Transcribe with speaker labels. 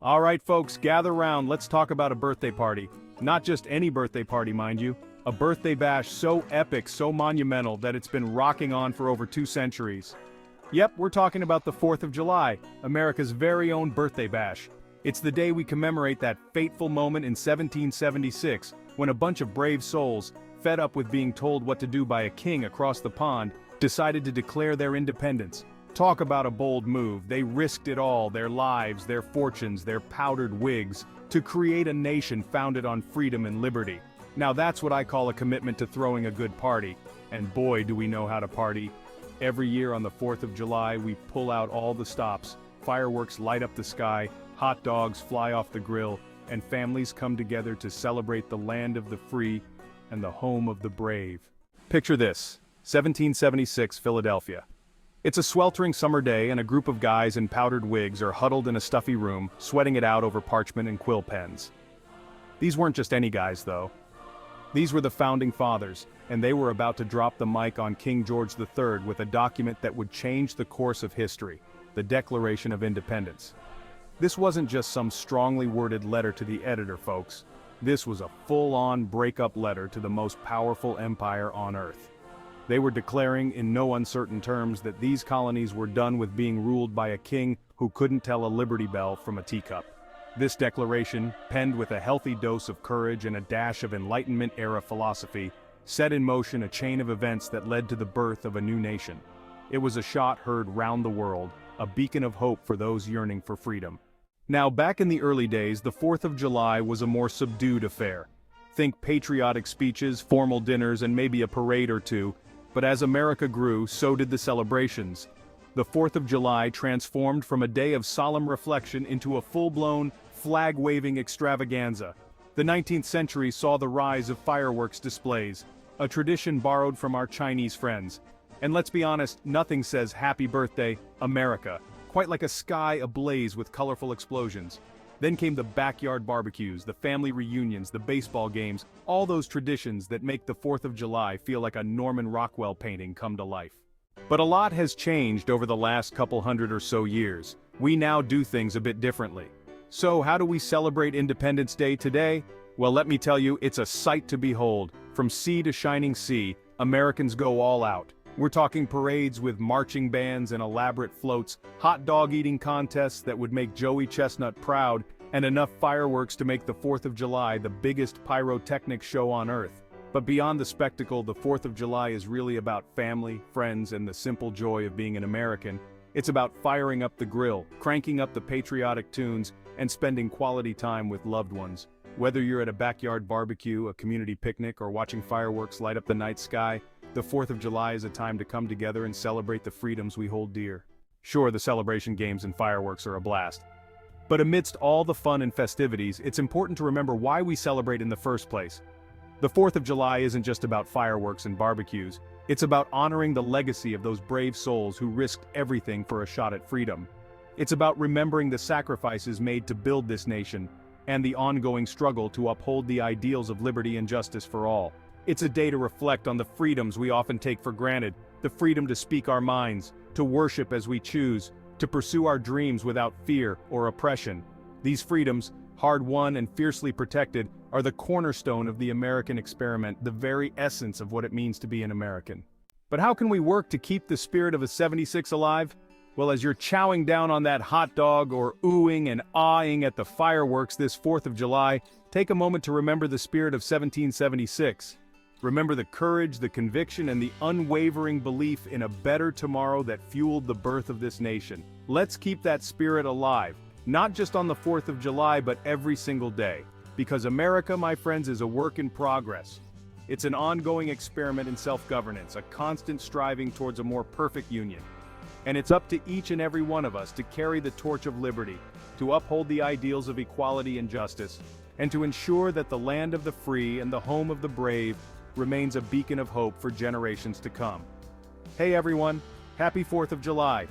Speaker 1: All right, folks, gather round. Let's talk about a birthday party. Not just any birthday party, mind you. A birthday bash so epic, so monumental that it's been rocking on for over 2 centuries. Yep, we're talking about the 4th of July, America's very own birthday bash. It's the day we commemorate that fateful moment in 1776, when a bunch of brave souls, fed up with being told what to do by a king across the pond, decided to declare their independence. Talk about a bold move. They risked it all, their lives, their fortunes, their powdered wigs, to create a nation founded on freedom and liberty. Now that's what I call a commitment to throwing a good party. And boy, do we know how to party. Every year on the 4th of July, we pull out all the stops. Fireworks light up the sky, hot dogs fly off the grill, and families come together to celebrate the land of the free and the home of the brave. Picture this, 1776 Philadelphia. It's a sweltering summer day and a group of guys in powdered wigs are huddled in a stuffy room, sweating it out over parchment and quill pens. These weren't just any guys, though. These were the founding fathers, and they were about to drop the mic on King George III with a document that would change the course of history, the Declaration of Independence. This wasn't just some strongly worded letter to the editor, folks. This was a full-on breakup letter to the most powerful empire on earth. They were declaring in no uncertain terms that these colonies were done with being ruled by a king who couldn't tell a Liberty Bell from a teacup. This declaration, penned with a healthy dose of courage and a dash of Enlightenment-era philosophy, set in motion a chain of events that led to the birth of a new nation. It was a shot heard round the world, a beacon of hope for those yearning for freedom. Now, back in the early days, the 4th of July was a more subdued affair. Think patriotic speeches, formal dinners, and maybe a parade or two. But as America grew, so did the celebrations. The 4th of July transformed from a day of solemn reflection into a full-blown, flag-waving extravaganza. The 19th century saw the rise of fireworks displays, a tradition borrowed from our Chinese friends. And let's be honest, nothing says "Happy Birthday, America" quite like a sky ablaze with colorful explosions. Then came the backyard barbecues, the family reunions, the baseball games, all those traditions that make the 4th of July feel like a Norman Rockwell painting come to life. But a lot has changed over the last couple hundred or so years. We now do things a bit differently. So how do we celebrate Independence Day today? Well, let me tell you, it's a sight to behold. From sea to shining sea, Americans go all out. We're talking parades with marching bands and elaborate floats, hot dog eating contests that would make Joey Chestnut proud, and enough fireworks to make the 4th of July the biggest pyrotechnic show on earth. But beyond the spectacle, the 4th of July is really about family, friends, and the simple joy of being an American. It's about firing up the grill, cranking up the patriotic tunes, and spending quality time with loved ones. Whether you're at a backyard barbecue, a community picnic, or watching fireworks light up the night sky, the 4th of July is a time to come together and celebrate the freedoms we hold dear. Sure, the celebration games and fireworks are a blast. But amidst all the fun and festivities, it's important to remember why we celebrate in the first place. The 4th of July isn't just about fireworks and barbecues. It's about honoring the legacy of those brave souls who risked everything for a shot at freedom. It's about remembering the sacrifices made to build this nation, and the ongoing struggle to uphold the ideals of liberty and justice for all. It's a day to reflect on the freedoms we often take for granted, the freedom to speak our minds, to worship as we choose, to pursue our dreams without fear or oppression. These freedoms, hard-won and fiercely protected, are the cornerstone of the American experiment, the very essence of what it means to be an American. But how can we work to keep the spirit of a 76 alive? Well, as you're chowing down on that hot dog or oohing and aahing at the fireworks this 4th of July, take a moment to remember the spirit of 1776. Remember the courage, the conviction, and the unwavering belief in a better tomorrow that fueled the birth of this nation. Let's keep that spirit alive, not just on the 4th of July, but every single day. Because America, my friends, is a work in progress. It's an ongoing experiment in self-governance, a constant striving towards a more perfect union. And it's up to each and every one of us to carry the torch of liberty, to uphold the ideals of equality and justice, and to ensure that the land of the free and the home of the brave remains a beacon of hope for generations to come. Hey everyone, happy 4th of July!